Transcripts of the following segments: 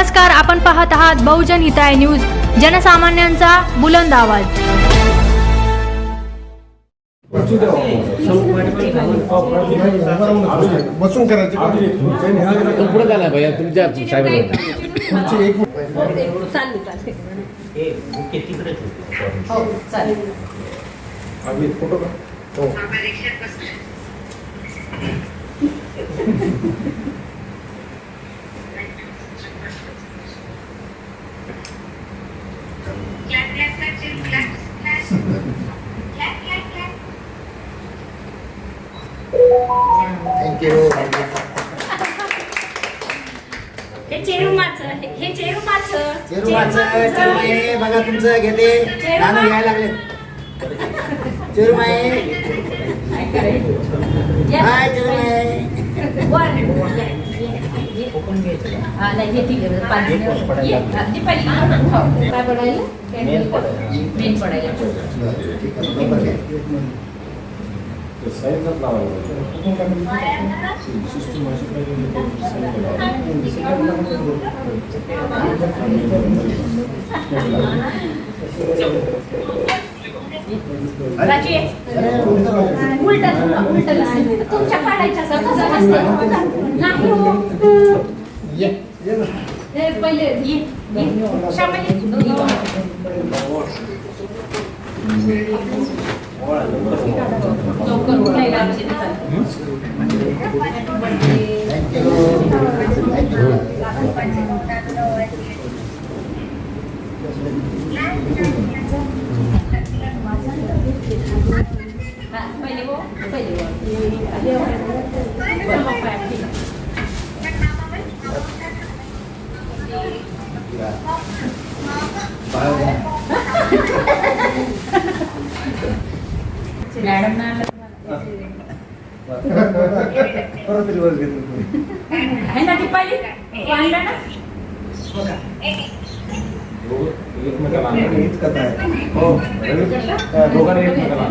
नमस्कार, आपण पाहत आहात बहुजन हिताय न्यूज, जनसामान्यांचा बुलंद आवाज। बसून करायचे पुढे झाला भैया तुमच्या साहेब फोटो का थँक्यू। हे चेरुमाचं बघा तुमचं घेते गाणं घ्यायला लागले। चेरुमाई हाय चेरुमाई मेन पडायला तुमच्या काढायच्या पहिले मॅडम परत रिवर्स घेतलं आहे ना ती पहिली आणलं ना हीच कथा आहे हो दोघांना एकमेकाला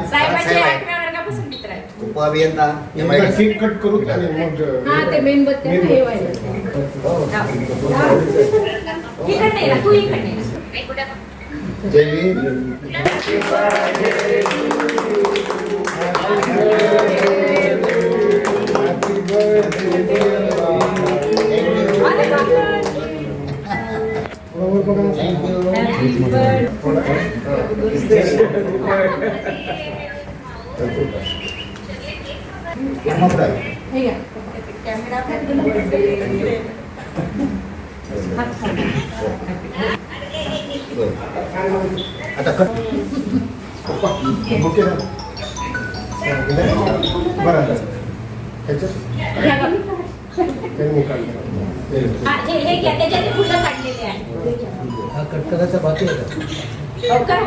साहेबांच्या 8व्या वर्गापासून मित्र आहे उपअभियंता केक कट करू आणि मग हा ते मेणबत्ती ठेवायचं इकडे ना तू इकडे जयवीर आता कट ओके ना बरं हे घ्या त्याच्यात फुलं काढलेले आहे हा कट करायचा बाकी आहे हो करा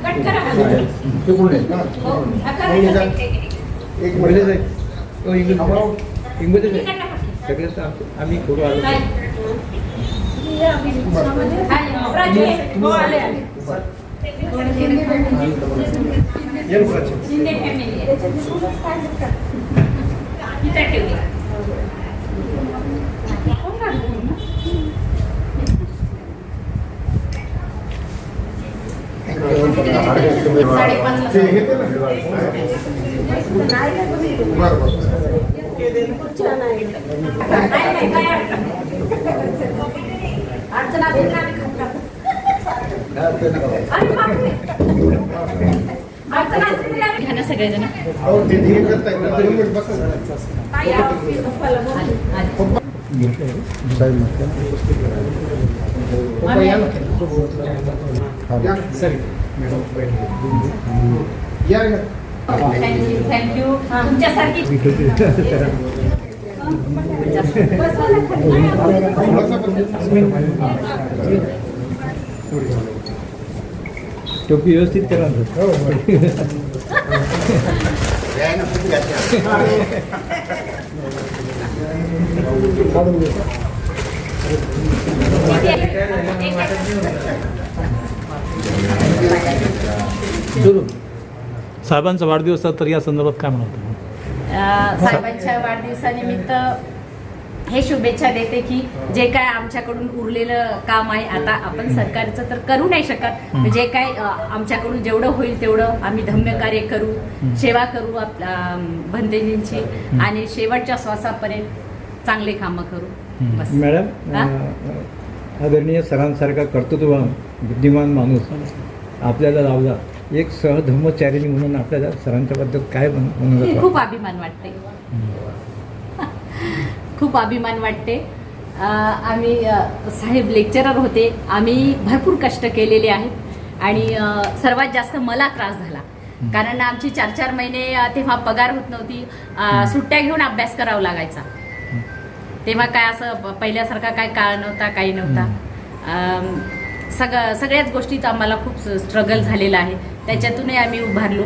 कट करा ते पुढे हो करा एक महिने जाईल तो इंग्लिश सगळ्यात आम्ही करू आलो राजू हो आले शिंदे फॅमिली इथे ठेवली सगळेजण थँक्यू तुमच्यासारखी टोपी व्यवस्थित करा Thank you. सुरू साहेबांचा वाढदिवस आहे, तर या संदर्भात काय म्हणतो? साहेबांच्या वाढदिवसानिमित्त हे शुभेच्छा देते की जे काय आमच्याकडून उरलेलं काम आहे, आता आपण सरकारचं तर करू नाही शकत, जे काय आमच्याकडून जेवढं होईल तेवढं आम्ही धम्य कार्य करू, सेवा करू आपल्या भंतेजींची, आणि शेवटच्या श्वासापर्यंत चांगले कामं करू बस. मॅडम, हा? आदरणीय सरांसारखा कर्तृत्ववान बुद्धिमान माणूस आपल्याला लावला, एक सहधर्मचारिणी म्हणून आपल्याला सरांच्याबद्दल काय म्हणून खूप अभिमान वाटते, खूप अभिमान वाटते. आम्ही साहेब लेक्चरर होते, आम्ही भरपूर कष्ट केलेले आहेत, आणि सर्वात जास्त मला त्रास झाला, कारण आमची 4-4 महिने तेव्हा पगार होत नव्हती, सुट्ट्या घेऊन अभ्यास करावा लागायचा. तेव्हा काय असं पहिल्यासारखा काय काळ नव्हता, काही नव्हता. सगळ्याच गोष्टीत आम्हाला खूप स्ट्रगल झालेलं आहे, त्याच्यातूनही आम्ही उभारलो.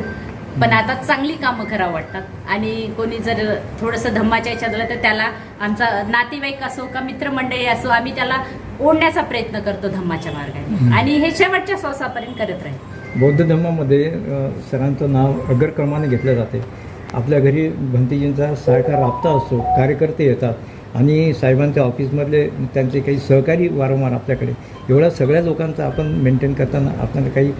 पण आता चांगली कामं करावं वाटतात, आणि कोणी जर थोडंसं धम्माच्या याच्यात झालं तर त्याला आमचा नातेवाईक असो का मित्रमंडळी असो, आम्ही त्याला ओढण्याचा प्रयत्न करतो धम्माच्या मार्गाने, आणि हे शेवटच्या श्वासापर्यंत करत राहील. बौद्ध धर्मामध्ये सरांचं नाव अग्रक्रमाने घेतलं जाते. आपल्या घरी भंतेजींचा सारखा राबता असतो, कार्यकर्ते येतात, आणि साहेबांच्या ऑफिसमधले त्यांचे काही सहकारी वारंवार आपल्याकडे. एवढ्या सगळ्या लोकांचं आपण मेंटेन करताना आपल्याला काही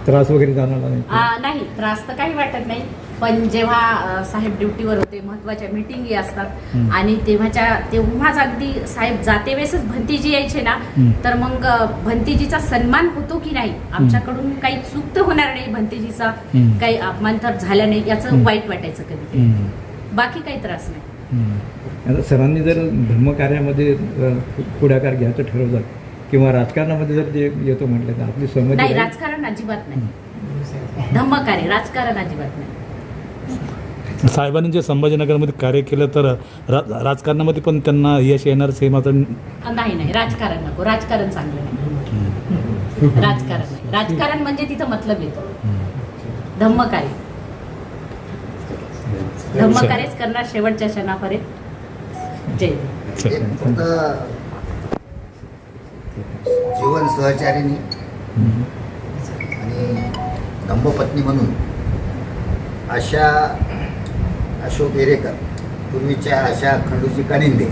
त्रास वगैरे जाणवला नाही? नाही, त्रास तर काही वाटत नाही, पण जेव्हा साहेब ड्युटीवर होते, महत्वाच्या मिटिंगी असतात, आणि तेव्हाच अगदी साहेब जाते वेळेसच भंतीजी यायचे ना, तर मग भंतीजीचा सन्मान होतो की नाही, आमच्याकडून काही चूक तर होणार नाही, भंतीजीचा काही अपमान तर झाला नाही याचं वाईट वाटायचं कधी, बाकी काही त्रास नाही. आता सरांनी जर धर्मकार्यामध्ये पुढाकार घ्यायचं ठरवलं किंवा राजकारणामध्ये जर ते येतो म्हटलं तर आपली सहमती नाही, आहे? राजकारण अजिबात नाही, धम्मकार्य, राजकारण अजिबात नाही. साहेबांनी जे संभाजीनगरमध्ये कार्य केलं, तर राजकारणामध्ये पण त्यांना यश येणार हे मात्र नाही, राजकारण नको, राजकारण चांगलं नाही, राजकारण नाही. राजकारण म्हणजे तिथं मतलब येतो. धम्मकार्य, धम्मकार्यच करणार शेवटच्या क्षणापर्यंत. जय. फक्त जीवन सहचारिणी आणि धम्मपत्नी म्हणून अशा अशोक एरेकर, पूर्वीच्या अशा खंडूजी कानिंदे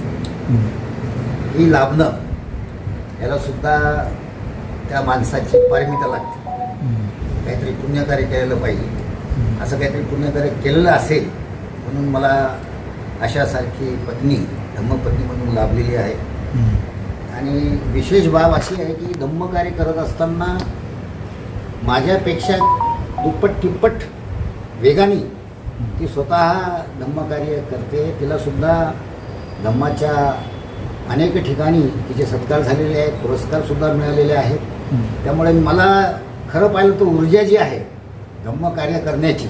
ही लाभणं, याला सुद्धा त्या माणसाची पारमिता लागते. काहीतरी पुण्यकार्य केलेलं पाहिजे, असं काहीतरी पुण्यकार्य केलेलं असेल म्हणून मला अशासारखी पत्नी, धम्मपत्नी म्हणून लाभलेली आहे. आणि विशेष बाब अशी आहे की धम्मकार्य करत असताना माझ्यापेक्षा दुप्पट तिप्पट वेगाने ती स्वतः धम्मकार्य करते. तिलासुद्धा धम्माच्या अनेक ठिकाणी तिचे सत्कार झालेले आहेत, पुरस्कारसुद्धा मिळालेले आहेत. त्यामुळे मला खरं पाहिलं तर ऊर्जा जी आहे धम्मकार्य करण्याची,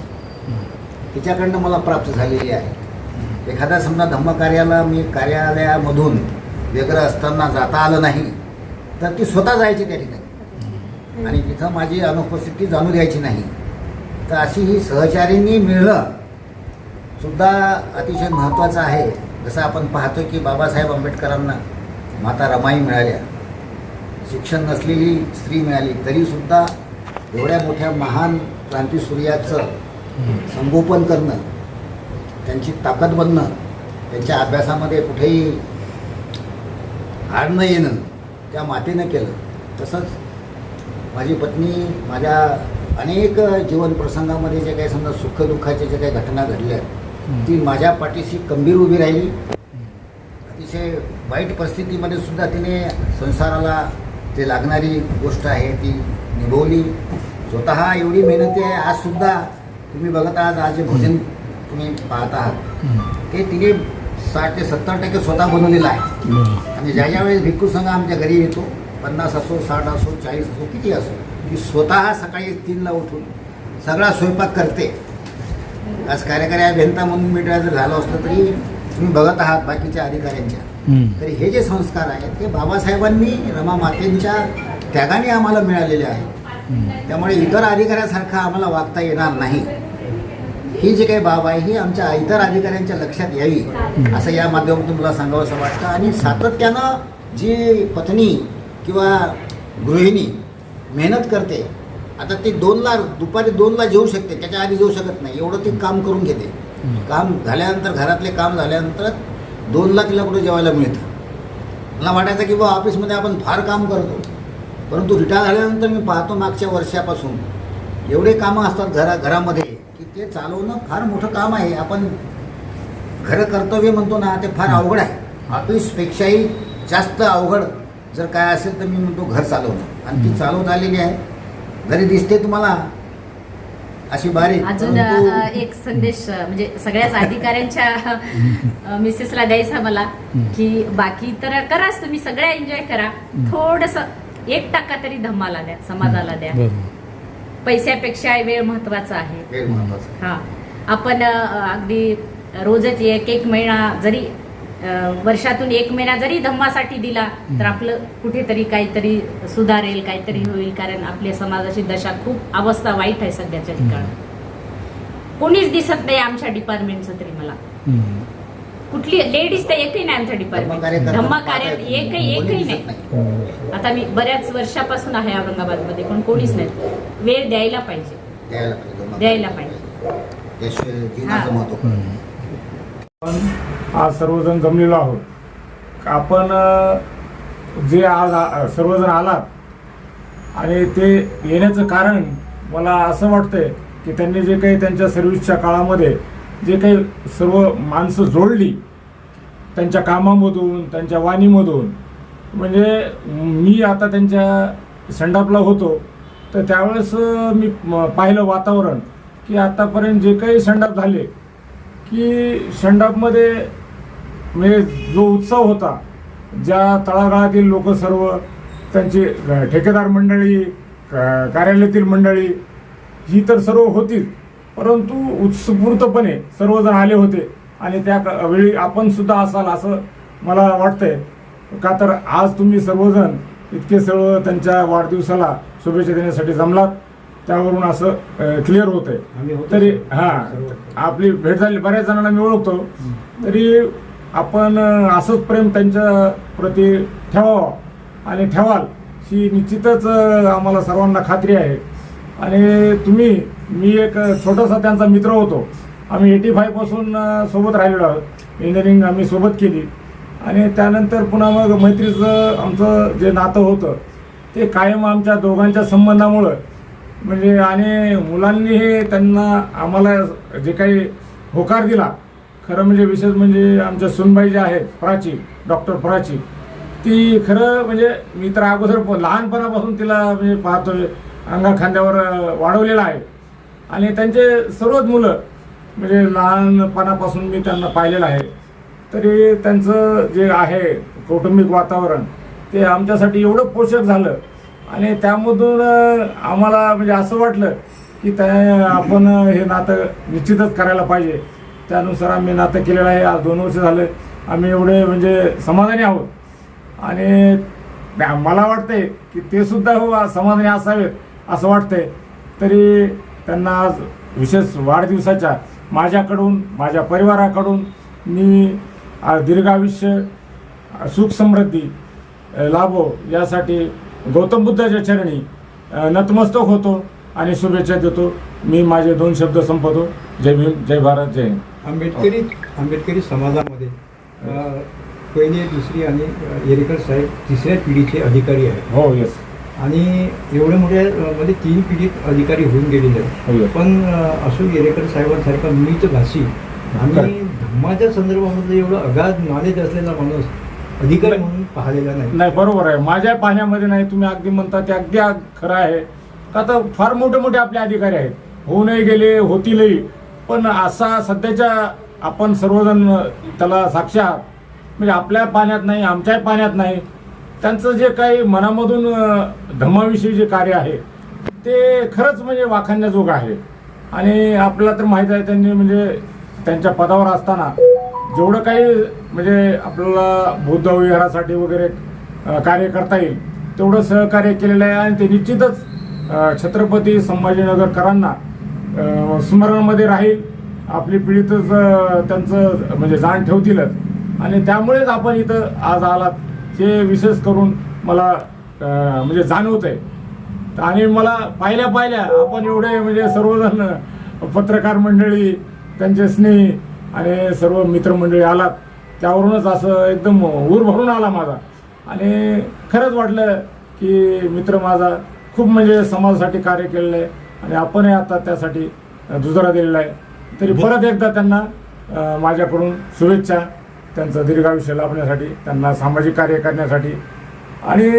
तिच्याकडनं मला प्राप्त झालेली आहे. एखाद्या समजा धम्मकार्याला मी कार्यालयामधून वेगळं असताना जाता आलं नाही तर ती स्वतः जायची त्या ठिकाणी, आणि तिथं माझी अनुपस्थिती जाणू द्यायची नाही. तर अशी ही सहचारिणी मिळणं सुद्धा अतिशय महत्त्वाचं आहे. जसं आपण पाहतो की बाबासाहेब आंबेडकरांना माता रमाई मिळाल्या, शिक्षण नसलेली स्त्री मिळाली, तरीसुद्धा एवढ्या मोठ्या महान क्रांतीसूर्याचं संगोपन करणं, त्यांची ताकद बनणं, त्यांच्या अभ्यासामध्ये कुठेही आड न येणं त्या मातेनं केलं. तसंच माझी पत्नी माझ्या अनेक जीवन प्रसंगामध्ये जे काही समजा सुखदुःखाच्या जे काही घटना घडल्या, ती माझ्या पाठीशी खंबीर उभी राहिली. अतिशय वाईट परिस्थितीमध्ये सुद्धा तिने संसाराला जे लागणारी गोष्ट आहे ती निभवली. स्वतः एवढी मेहनती आहे. आजसुद्धा तुम्ही बघत आहात, आज जे भोजन तुम्ही पाहत आहात ते तिने 60 ते 70% स्वतः बनवलेलं आहे. आणि ज्या वेळेस भिक्खू संघ आमच्या घरी येतो, 50 असो, 60 असो, 40 असो, किती असो, ती स्वतः सकाळी 3ला उठून सगळा स्वयंपाक करते. आज कार्यकारी अभियंता म्हणून मी जर झालो असलं तरी तुम्ही बघत आहात बाकीच्या अधिकाऱ्यांच्या, तरी हे जे संस्कार आहेत ते बाबासाहेबांनी, रमा मातेंच्या त्यागाने आम्हाला मिळालेले आहेत. त्यामुळे इतर अधिकाऱ्यासारखं आम्हाला वागता येणार नाही. ही जी काही बाब आहे ही आमच्या इतर अधिकाऱ्यांच्या लक्षात यावी असं या माध्यमातून मला सांगावंसं वाटतं. आणि सातत्यानं जी पत्नी किंवा गृहिणी मेहनत करते आता ते 2ला दुपारी 2ला जेवू शकते, त्याच्या आधी जेवू शकत नाही, एवढं ती काम करून घेते. काम झाल्यानंतर, घरातले काम झाल्यानंतर 2ला तिला कुठं जेवायला मिळतं. मला वाटायचं की बा ऑफिसमध्ये आपण फार काम करतो, परंतु रिटायर झाल्यानंतर मी पाहतो मागच्या वर्षापासून एवढे कामं असतात घरामध्ये की ते चालवणं फार मोठं काम आहे. आपण घर कर्तव्य म्हणतो ना, ते फार अवघड आहे. ऑफिसपेक्षाही जास्त अवघड जर काय असेल तर मी म्हणतो घर चालवणं, आणि ती चालवत आलेली आहे. जरी दिसते तुम्हाला अशी बारीक, अजून परंतु एक संदेश म्हणजे सगळ्याच अधिकाऱ्यांच्या मिसेसला द्यायचा मला, की बाकी तर कराच तुम्ही, सगळ्या एन्जॉय करा, थोडस 1% तरी धम्माला द्या, समाजाला द्या. पैशापेक्षा वेळ महत्वाचा आहे. वेळ महत्वाचा. हा, आपण अगदी रोजच एक महिना जरी वर्षातून 1 महिना जरी धम्मासाठी दिला तर आपलं कुठेतरी काहीतरी सुधारेल, काहीतरी होईल. कारण आपल्या समाजाची दशा, खूप अवस्था वाईट आहे सध्याच्या ठिकाणी. कोणीच दिसत नाही आमच्या डिपार्टमेंटचं तरी मला. कुठली लेडीज तर एकही नाही आमच्या डिपार्टमेंट. धम्मा कार्य एकही नाही. आता मी बऱ्याच वर्षापासून आहे औरंगाबादमध्ये, पण कोणीच नाही. वेळ द्यायला पाहिजे, द्यायला पाहिजे. त्याशिवाय जीवनाचं महत्त्व. आज सर्वजण जमलेलो आहोत. आपण जे आज सर्वजण आलात आणि ते येण्याचं कारण मला असं वाटतंय की त्यांनी जे काही त्यांच्या सर्व्हिसच्या काळामध्ये जे काही सर्व माणसं जोडली त्यांच्या कामामधून, त्यांच्या वाणीमधून. म्हणजे मी आता त्यांच्या सेंडऑफला होतो तर त्यावेळेस मी पाहिलं वातावरण की आतापर्यंत जे काही सेंडऑफ झाले की सेंडऑफमध्ये म्हणजे जो उत्सव होता, ज्या तळागाळातील लोक सर्व, त्यांची ठेकेदार मंडळी, कार्यालयातील मंडळी ही तर सर्व होतीच, परंतु उत्स्फूर्तपणे सर्वजण आले होते. आणि त्या वेळी आपण सुद्धा असाल असं मला वाटतंय. का तर आज तुम्ही सर्वजण इतके सर्व त्यांच्या वाढदिवसाला शुभेच्छा देण्यासाठी जमलात, त्यावरून असं क्लिअर होत आहे. तरी आपली भेट झाली, बऱ्याच जणांना मी ओळखतो, तरी आपण असंच प्रेम त्यांच्या प्रती ठेवावं आणि ठेवाल ही निश्चितच आम्हाला सर्वांना खात्री आहे. आणि मी एक छोटासा त्यांचा मित्र होतो. आम्ही 85 पासून सोबत राहिलेलो आहोत. इंजिनिअरिंग आम्ही सोबत केली आणि त्यानंतर पुन्हा मग मैत्रीचं आमचं जे नातं होतं ते कायम आमच्या दोघांच्या संबंधामुळं म्हणजे. आणि मुलांनी त्यांना आम्हाला जे काही होकार दिला, खरं म्हणजे विशेष म्हणजे आमच्या सुनबाई ज्या आहेत, प्राची, डॉक्टर प्राची, ती खरं म्हणजे मी तर अगोदर लहानपणापासून तिला म्हणजे पाहतोय, अंगा खांद्यावर वाढवलेला आहे. आणि त्यांचे सर्वच मुलं म्हणजे लहानपणापासून मी त्यांना पाहिलेलं आहे. तरी त्यांचं जे आहे कौटुंबिक वातावरण ते आमच्यासाठी एवढं पोषक झालं आणि त्यामधून आम्हाला म्हणजे असं वाटलं की आपण हे नातं निश्चितच करायला पाहिजे. त्यानुसार आम्ही नातं केलेलं आहे. आज 2 वर्ष झाले आम्ही एवढे म्हणजे समाधानी आहोत. आणि मला वाटतंय की ते सुद्धा समाधानी असावेत असं वाटतंय. तरी त्यांना आज विशेष वाढदिवसाच्या माझ्याकडून, माझ्या परिवाराकडून मी दीर्घायुष्य, सुख समृद्धी लाभो यासाठी गौतम बुद्धाच्या चरणी नतमस्तक होतो आणि शुभेच्छा देतो. मी माझे 2 शब्द संपवतो. जय भीम, जय भारत, जय हिंद. आंबेडकरी समाजामध्ये पहिली, दुसरी आणि येरेकर साहेब 3ऱ्या पिढीचे अधिकारी आहेत. हो, येस. आणि एवढे मोठे म्हणजे 3 पिढीत अधिकारी होऊन गेलेले आहेत. पण अशोक येरेकर साहेबांसारखा मितभाषी आणि धम्माच्या संदर्भामध्ये एवढं अगाध नॉलेज असलेला माणूस अधिकारी म्हणून पाहिलेला नाही. बरोबर आहे. माझ्या पाहण्यामध्ये नाही, तुम्ही अगदी म्हणता ते अगदी खरं आहे. का तर फार मोठे मोठे आपले अधिकारी आहेत, होऊनही गेले, होतीलही. पण असा सध्याच्या आपण सर्वजण त्याला साक्ष आहात. म्हणजे आपल्या पाण्यात नाही, आमच्याही पाण्यात नाही. त्यांचं जे काही मनामधून धम्माविषयी जे कार्य आहे ते खरंच म्हणजे वाखाणण्याजोगं आहे. आणि आपल्याला तर माहीत आहे त्यांनी म्हणजे त्यांच्या पदावर असताना जेवढं काही म्हणजे आपल्याला बौद्ध विहारासाठी वगैरे कार्य करता येईल तेवढं सहकार्य केलेलं आहे. आणि ते निश्चितच छत्रपती संभाजीनगरकरांना स्मरणामध्ये राहील. आपली पिढीतच त्यांचं म्हणजे जाण ठेवतीलच. आणि त्यामुळेच आपण इथं आज आलात हे विशेष करून मला म्हणजे जाणवत आहे. आणि मला पाहिल्या आपण एवढे म्हणजे सर्वजण पत्रकार मंडळी, त्यांचे स्नेही आणि सर्व मित्रमंडळी आलात, त्यावरूनच असं एकदम ऊर भरून आला माझा. आणि खरंच वाटलं की मित्र माझा खूप म्हणजे समाजासाठी कार्य केलेलं आहे आणि आपणही आता त्यासाठी दुजरा दिलेला आहे. तरी परत एकदा त्यांना माझ्याकडून शुभेच्छा, त्यांचं दीर्घायुष्य लाभण्यासाठी, त्यांना सामाजिक कार्य करण्यासाठी आणि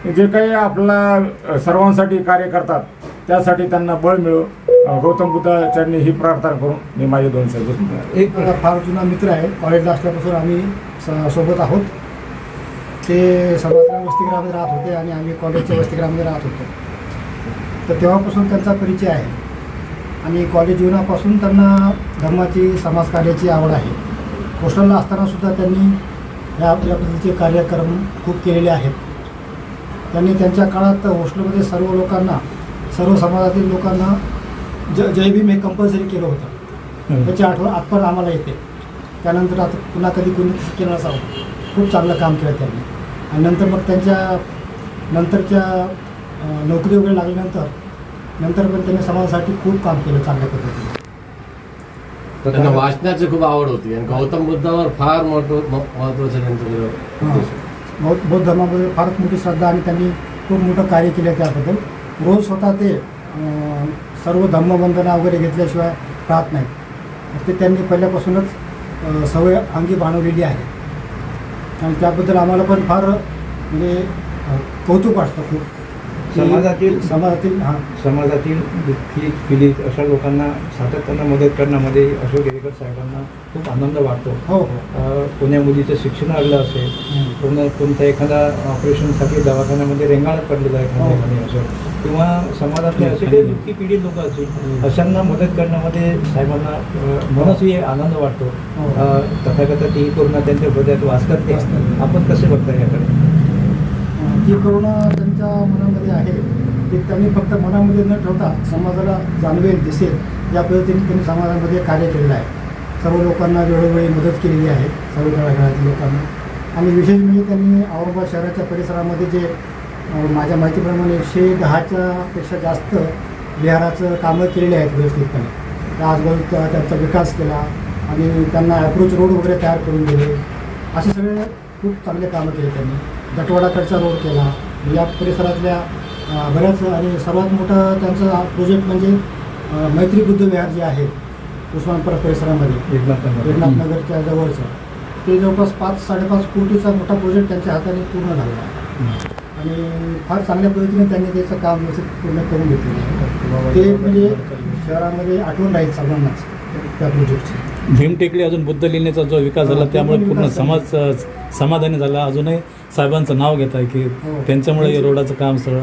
जे काही आपला सर्वांसाठी कार्य करतात त्यासाठी त्यांना बळ मिळो. गौतम बुद्ध चरणी ही प्रार्थना करून मी माझे 2 शब्द. एक फार जुना मित्र आहे, कॉलेजला असल्यापासून आम्ही सोबत आहोत. ते समाजला वसतिगृहामध्ये राहत होते आणि आम्ही कॉलेजच्या वसतिगृहामध्ये राहत होतो. तर तेव्हापासून त्यांचा परिचय आहे आणि कॉलेज जीवनापासून त्यांना धर्माची, समाजकार्याची आवड आहे. हॉस्टेलला असतानासुद्धा त्यांनी या पद्धतीचे कार्यक्रम खूप केलेले आहेत. त्यांनी त्यांच्या काळात हॉस्टेलमध्ये सर्व लोकांना, सर्व समाजातील लोकांना जय भीम हे कंपल्सरी केलं होतं. त्याची आठवण आजपण आम्हाला येते. त्यानंतर आता पुन्हा कधी कोणी केलं नसावं, खूप चांगलं काम केलं त्यांनी. आणि नंतर मग त्यांच्या नंतरच्या नोकरी वगैरे लागल्यानंतर पण त्यांनी समाजासाठी खूप काम केलं चांगल्या पद्धतीने. त्यांना वाचनाची खूप आवड होती आणि गौतम बुद्धावर फार महत्त्वाचं त्यांचं बौद्ध धर्मामध्ये फारच मोठी श्रद्धा आणि त्यांनी खूप मोठं कार्य केलं. त्याबद्दल रोज स्वतः ते सर्व धम्मवंदना वगैरे घेतल्याशिवाय राहत नाही. ते त्यांनी पहिल्यापासूनच सवय अंगी बाणवलेली आहे आणि त्याबद्दल आम्हाला पण फार म्हणजे कौतुक वाटतं खूप. समाजातील दुःखी पीडित अशा लोकांना सातत्यानं मदत करण्यामध्ये अशोक येळेकर साहेबांना खूप आनंद वाटतो. हो. कोण्या मुलीचं शिक्षण लागलं असेल, कोणत्या एखादा ऑपरेशनसाठी दवाखान्यामध्ये रेंगाळत पडलेला आहे एखाद्यामध्ये असं, किंवा समाजातले असे काही दुःखी पीडित लोक असतील अशांना मदत करण्यामध्ये साहेबांना मनस्वी आनंद वाटतो. तथागताची ही करुणा त्यांच्या हृदयात वास करते. आपण कसे बघता याकडे? जी करुणा त्यांच्या मनामध्ये आहे ती त्यांनी फक्त मनामध्ये न ठेवता समाजाला जाणवेल, दिसेल या पद्धतीने त्यांनी समाजामध्ये कार्य केलेलं आहे. सर्व लोकांना वेळोवेळी मदत केलेली आहे, सर्व घराघरातील लोकांना. आणि विशेष म्हणजे त्यांनी औरंगाबाद शहराच्या परिसरामध्ये जे माझ्या माहितीप्रमाणे 110च्या पेक्षा जास्त विहाराचं कामं केलेली आहेत व्यवस्थितपणे. त्या आजूबाजूचा त्यांचा विकास केला आणि त्यांना अप्रोच रोड वगैरे तयार करून दिले. असे सगळे खूप चांगले कामं केले त्यांनी. जटवाडाकडचा रोड केला. या परिसरातल्या बऱ्याच आणि सर्वात मोठा त्यांचा प्रोजेक्ट म्हणजे मैत्री बुद्ध विहार जे आहे उस्मानपुरा परिसरामध्ये एकनाथनगरच्या जवळचं, ते जवळपास 5-5.5 कोटीचा मोठा प्रोजेक्ट त्यांच्या हाताने पूर्ण झाला आहे आणि फार चांगल्या पद्धतीने त्यांनी त्याचं काम व्यवस्थित पूर्ण करून घेतलेलं आहे. ते म्हणजे शहरामध्ये आठवण राहील सर्वांनाच त्या प्रोजेक्टची. भीमटेकडी अजून बुद्ध लेण्याचा जो विकास झाला त्यामुळे पूर्ण समाज समाधानी झाला. अजूनही साहेबांचं नाव घेत आहे की त्यांच्यामुळे हे रोडाचं काम सगळं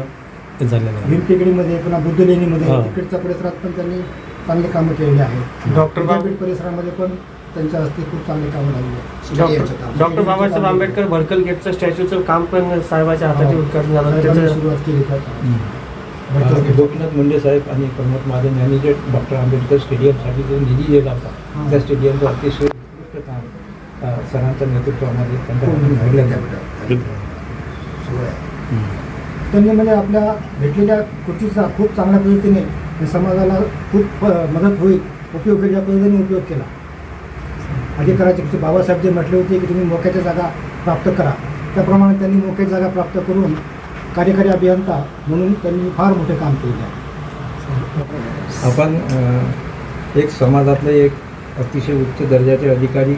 झालेलं आहे. भीमटेकडीमध्ये पुन्हा बुद्ध लेणीमध्ये तिकडच्या परिसरात पण त्यांनी चांगले कामं केलेली आहेत. विद्यापीठ परिसरामध्ये पण त्यांच्या हस्ते खूप चांगले कामं झालेली आहेत. डॉक्टर बाबासाहेब आंबेडकर भडकल गेटचं स्टॅच्यूचं काम पण साहेबाच्या हाताने उद्घाटन झालं, त्याची सुरुवात केली. गोपीनाथ मुंडे साहेब आणि प्रमोद महाजन यांनी जे डॉक्टर आंबेडकर स्टेडियमसाठी जो निधी दिला होता त्या स्टेडियमचं अतिशय उत्कृष्ट काम सरांच्या नेतृत्वामध्ये त्यांच्या घडलं. त्यांनी म्हणजे आपल्या भेटलेल्या कृतीचा खूप चांगल्या पद्धतीने समाजाला खूप मदत होईल, उपयोग होईल या पद्धतीने उपयोग केला. अधिकाराचे बाबासाहेब जे म्हटले होते की तुम्ही मोक्याच्या जागा प्राप्त करा, त्याप्रमाणे त्यांनी मोक्याची जागा प्राप्त करून कार्यकारी अभियंता म्हणून त्यांनी फार मोठे काम केले आहे. आपण एक समाजातले एक अतिशय उच्च दर्जाचे अधिकारी,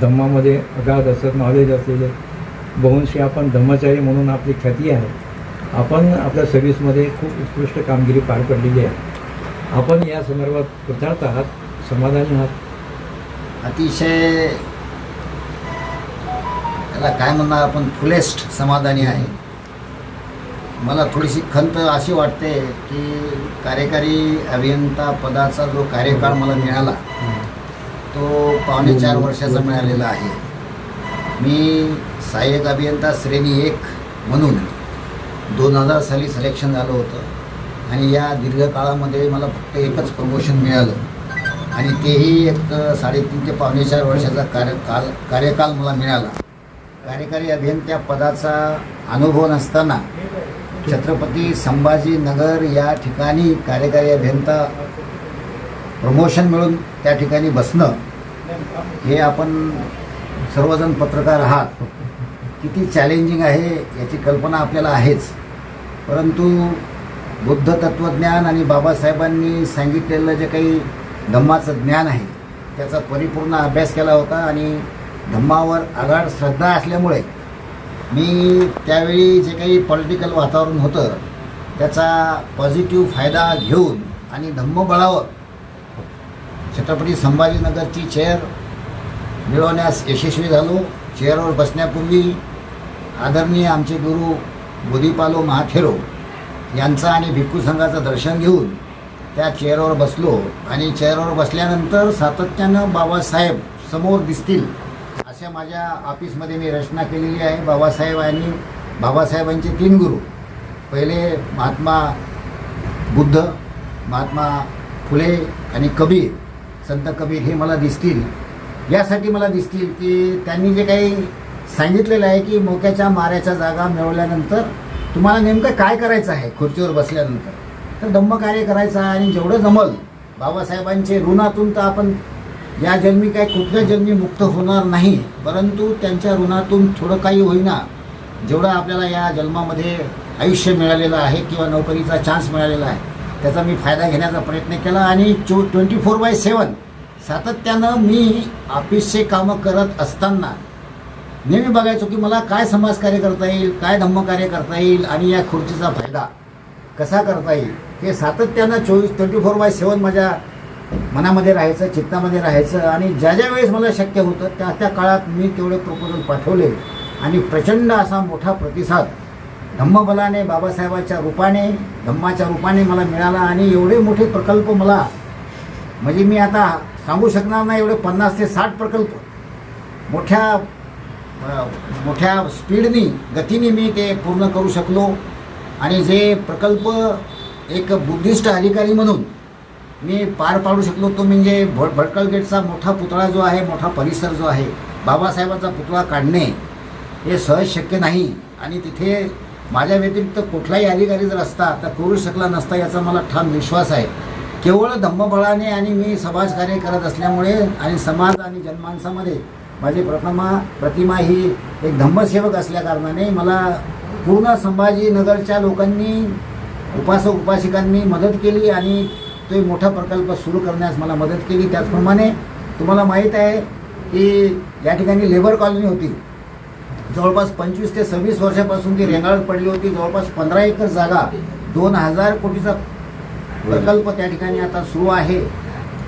धम्मामध्ये अगाध असं नॉलेज असलेले, बहुंशी आपण धम्मचारी म्हणून आपली ख्याती आहे. आपण आपल्या सर्व्हिसमध्ये खूप उत्कृष्ट कामगिरी पार पडलेली आहे. आपण या संदर्भात कृतार्थ आहात, समाधानी आहात? अतिशय त्याला काय म्हणणार आपण, फुलेस्ट समाधानी आहे. मला थोडीशी खंत अशी वाटते की कार्यकारी अभियंता पदाचा जो कार्यकाळ मला मिळाला तो 4.5 वर्षाचा मिळालेला आहे. मी सहाय्यक अभियंता श्रेणी 1 म्हणून 2000 साली सिलेक्शन झालं होतं आणि या दीर्घ काळामध्ये मला फक्त एकच प्रमोशन मिळालं आणि तेही एक 3.5 ते 4.5 वर्षाचा कार्यकाल मला मिळाला. कार्यकारी अभियंत्या पदाचा अनुभव नसताना छत्रपती संभाजीनगर या ठिकाणी कार्यकारी अभियंता प्रमोशन मिळून त्या ठिकाणी बसणं हे आपण सर्वजण पत्रकार आहात किती चॅलेंजिंग आहे याची कल्पना आपल्याला आहेच. परंतु बुद्ध तत्त्वज्ञान आणि बाबासाहेबांनी सांगितलेलं जे काही धम्माचं ज्ञान आहे त्याचा परिपूर्ण अभ्यास केला होता आणि धम्मावर आगाढ श्रद्धा असल्यामुळे मी त्यावेळी जे काही पॉलिटिकल वातावरण होतं त्याचा पॉझिटिव्ह फायदा घेऊन आणि धम्मबळावर छत्रपती संभाजीनगरची चेअर मिळवण्यास यशस्वी झालो. चेअरवर बसण्यापूर्वी आदरणीय आमचे गुरु बोधिपालो महाथेरो यांचं आणि भिक्खू संघाचं दर्शन घेऊन त्या चेअरवर बसलो आणि चेअरवर बसल्यानंतर सातत्यानं बाबासाहेब समोर दिसतील अशा माझ्या ऑफिसमध्ये मी रचना केलेली आहे. बाबासाहेब आणि बाबासाहेबांचे 3 गुरु, पहिले महात्मा बुद्ध, महात्मा फुले आणि कबीर, संत कबीर हे मला दिसतील. यासाठी मला दिसतील की त्यांनी जे काही सांगितलेलं आहे की मोक्याच्या माऱ्याच्या जागा मिळवल्यानंतर तुम्हाला नेमकं काय करायचं आहे खुर्चीवर बसल्यानंतर, तर धम्मकार्य करायचं आहे. आणि जेवढं जमल बाबासाहेबांचे ऋणातून तर आपण या जन्मी काय कुठल्या जन्मी मुक्त होणार नाही, परंतु त्यांच्या ऋणातून थोडं काही होईना जेवढं आपल्याला या जन्मामध्ये आयुष्य मिळालेलं आहे किंवा नोकरीचा चान्स मिळालेला आहे त्याचा मी फायदा घेण्याचा प्रयत्न केला. आणि 24/7 सातत्यानं मी ऑफिसचे कामं करत असताना नेहमी बघायचो की मला काय समाजकार्य करता येईल, काय धम्मकार्य करता येईल आणि या खुर्चीचा फायदा कसा करता येईल हे सातत्यानं 24/7 माझ्या मनामध्ये राहायचं, चित्तामध्ये राहायचं. आणि ज्या ज्या वेळेस मला शक्य होतं त्या त्या काळात मी तेवढे प्रपोजल पाठवले आणि प्रचंड असा मोठा प्रतिसाद धम्मबलाने बाबासाहेबाच्या रूपाने धम्माच्या रूपाने मला मिळाला. आणि एवढे मोठे प्रकल्प मला म्हणजे मी आता सांगू शकणार नाही, एवढे 50 ते 60 प्रकल्प मोठ्या स्पीडनी गतीने मी ते पूर्ण करू शकलो. आणि जे प्रकल्प एक बुद्धिस्ट अधिकारी म्हणून मी पार पाडू शकलो तो म्हणजे भडकल गेटचा मोठा पुतळा जो आहे, मोठा परिसर जो आहे, बाबासाहेबांचा पुतळा काढणे हे सहज शक्य नाही. आणि तिथे माझ्या व्यतिरिक्त कुठलाही अधिकारी जर असता तर करू शकला नसता याचा मला ठाम विश्वास आहे. केवळ धम्मबळाने आणि मी समाजकार्य करत असल्यामुळे आणि समाज आणि जनमानसामध्ये माझी प्रतिमा ही एक धम्मसेवक असल्याकारणाने मला पूर्ण संभाजीनगरच्या लोकांनी उपासक उपासिकांनी मदत केली आणि तो मोठा प्रकल्प सुरू करण्यास मला मदत केली. त्याचप्रमाणे तुम्हाला माहीत आहे की या ठिकाणी लेबर कॉलनी होती, जवळपास 25 ते 26 वर्षापासून ती रेंगाळत पडली होती. जवळपास 15 एकर जागा 2000 कोटीचा प्रकल्प त्या ठिकाणी आता सुरू आहे.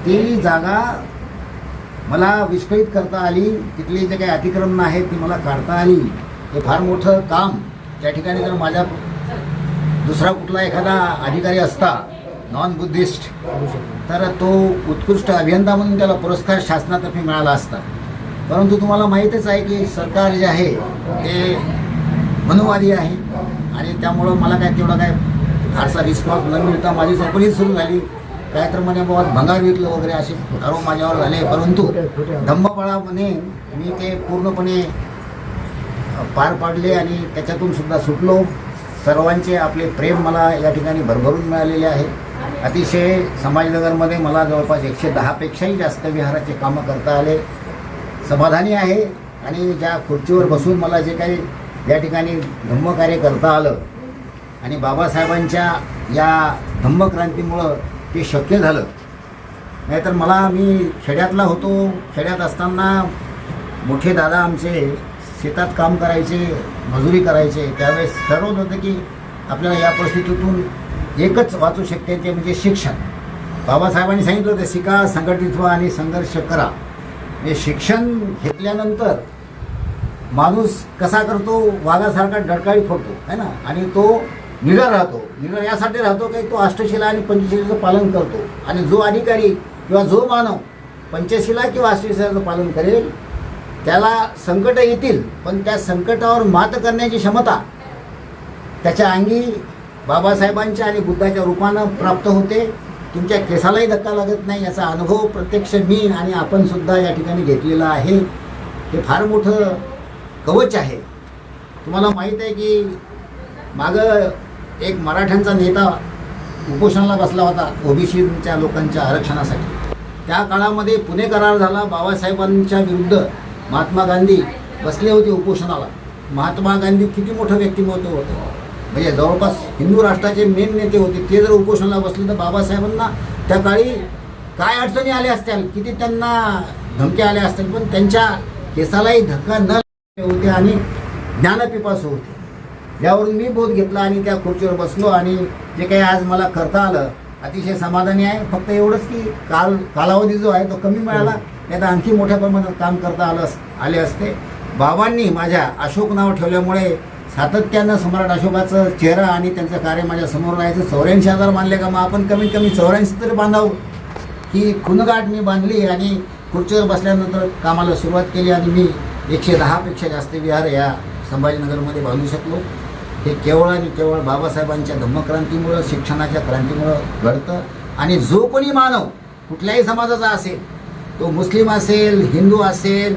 ती जागा मला विस्कळीत करता आली, तिथली जे काही अतिक्रमणं आहेत ती मला काढता आली. हे फार मोठं काम त्या ठिकाणी जर माझ्या दुसरा कुठला एखादा अधिकारी असता नॉन बुद्धिस्ट तर तो उत्कृष्ट अभियंता म्हणून त्याला पुरस्कार शासनातर्फे मिळाला असता. परंतु तुम्हाला माहीतच आहे की सरकार जे आहे ते मनुवादी आहे आणि त्यामुळं मला काय तेवढा काय फारसा रिस्पॉन्स न मिळता माझी चौकशी सुरू झाली. काय तर म्हणे बाबा भंगार विकलं वगैरे असे आरोप माझ्यावर झाले. परंतु धम्मबळामध्ये मी ते पूर्णपणे पार पाडले आणि त्याच्यातून सुद्धा सुटलो. सर्वांचे आपले प्रेम मला या ठिकाणी भरभरून मिळालेले आहे. अतिशय संभाजीनगरमध्ये मला जवळपास 110पेक्षाही जास्त विहाराचे कामं करता आले. समाधानी आहे. आणि ज्या खुर्चीवर बसून मला जे काही या ठिकाणी धम्मकार्य करता आलं आणि बाबासाहेबांच्या या धम्मक्रांतीमुळं ते शक्य झालं. नाहीतर मी खेड्यातला होतो. खेड्यात असताना मोठे दादा आमचे शेतात काम करायचे, मजुरी करायचे. त्यावेळेस ठरवलं होतं की आपल्याला या परिस्थितीतून एकच वाचू शकते ते म्हणजे शिक्षण. बाबासाहेबांनी सांगितलं होतं शिका, संघटित व्हा आणि संघर्ष करा. हे शिक्षण घेतल्यानंतर माणूस कसा करतो, वाघासारखा डरकाळी फोडतो है ना, आणि तो निडर राहतो. निडर यासाठी राहतो की तो अष्टशिला आणि पंचशिलेचं पालन करतो. आणि जो अधिकारी किंवा जो मानव पंचशिला किंवा अष्टशिलाचं पालन करेल त्याला संकट येतील पण त्या संकटावर मात करण्याची क्षमता त्याच्या अंगी बाबासाहेबांच्या आणि बुद्धाच्या रूपानं प्राप्त होते. तुमच्या केसालाही धक्का लागत नाही याचा अनुभव प्रत्यक्ष मी आणि आपण सुद्धा या ठिकाणी घेतलेला आहे. हे फार मोठं कवच आहे. तुम्हाला माहीत आहे की मागं एक मराठ्यांचा नेता उपोषणाला बसला होता ओबीसीच्या लोकांच्या आरक्षणासाठी. त्या काळामध्ये पुणे करार झाला. बाबासाहेबांच्या विरुद्ध महात्मा गांधी बसले होते उपोषणाला. महात्मा गांधी किती मोठं व्यक्तिमत्व होतं, म्हणजे जवळपास हिंदू राष्ट्राचे मेन नेते होते. ते जर उपोषणाला बसले तर बाबासाहेबांना त्या काळी काय अडचणी आल्या असत्या, किती त्यांना धमक्या आल्या असतील, पण त्यांच्या केसालाही धक्का न होते आणि ज्ञानपिपासू होते. यावरून मी बोध घेतला आणि त्या खुर्चीवर बसलो आणि जे काही आज मला करता आलं अतिशय समाधानी आहे. फक्त एवढंच की कालावधी जो आहे तो कमी मिळाला, नाही तर आणखी मोठ्या प्रमाणात काम करता आले असते. बाबांनी माझ्या अशोक नाव ठेवल्यामुळे सातत्यानं सम्राट अशोकाचं चेहरा आणि त्यांचं कार्य माझ्या समोर राहायचं. 84,000 बांधले का, मग आपण कमीत कमी 84 तरी बांधावं. ही खुणगाठ मी बांधली आणि खुर्चीवर बसल्यानंतर कामाला सुरुवात केली आणि मी 110पेक्षा जास्त विहार या संभाजीनगरमध्ये बांधू शकलो. हे केवळ आणि केवळ बाबासाहेबांच्या धम्मक्रांतीमुळं, शिक्षणाच्या क्रांतीमुळं घडतं. आणि जो कोणी मानव कुठल्याही समाजाचा असेल, तो मुस्लिम असेल, हिंदू असेल,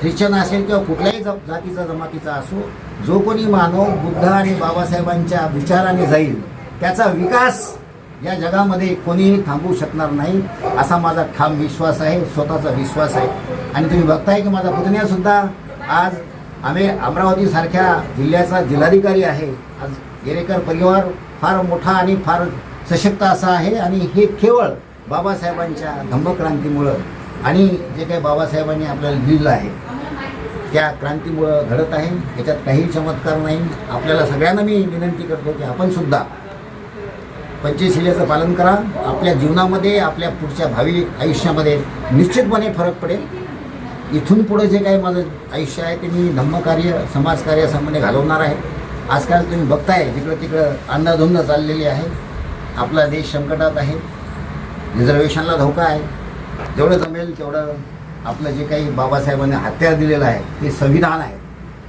ख्रिश्चन असेल किंवा कुठल्याही जातीचा जमातीचा असो, जो कोणी मानव बुद्ध आणि बाबासाहेबांच्या विचाराने जाईल त्याचा विकास या जगामध्ये कोणीही थांबवू शकणार नाही, असा माझा ठाम विश्वास आहे, स्वतःचा विश्वास आहे. आणि तुम्ही बघताय की माझा पुतण्यासुद्धा आज अमरावतीसारख्या जिल्ह्याचा जिल्हाधिकारी आहे. आज येरेकर परिवार फार मोठा आणि फार सशक्त असा आहे आणि हे केवळ बाबासाहेबांच्या धम्मक्रांतीमुळं आणि जे काही बाबासाहेबांनी आपल्याला लिहिलं आहे त्या क्रांतीमुळं घडत आहे. याच्यात काही चमत्कार नाही. आपल्याला सगळ्यांना मी विनंती करतो की आपण सुद्धा पंचशीलेचं पालन करा. आपल्या जीवनामध्ये, आपल्या पुढच्या भावी आयुष्यामध्ये निश्चितपणे फरक पडेल. इथून पुढे जे काही माझं आयुष्य आहे ते मी धम्मकार्य, समाजकार्यासंबंधी घालवणार आहे. आजकाल तुम्ही बघताय जिकडं तिकडं अंधाधुंद चाललेली आहे. आपला देश संकटात आहे, रिझर्वेशनला धोका आहे. जेवढं जमेल तेवढं आपलं जे काही बाबासाहेबांनी हत्यार दिलेलं आहे ते संविधान आहे.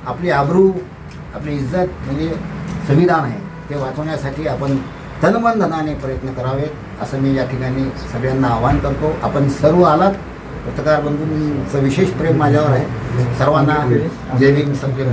आपली आबरू, आपली इज्जत म्हणजे संविधान आहे. ते वाचवण्यासाठी आपण तनमन धनाने प्रयत्न करावेत असं मी या ठिकाणी सगळ्यांना आवाहन करतो. आपण सर्व आलात, पत्रकार बंधूंचं विशेष प्रेम माझ्यावर आहे. सर्वांना जय भीम, सत्यम.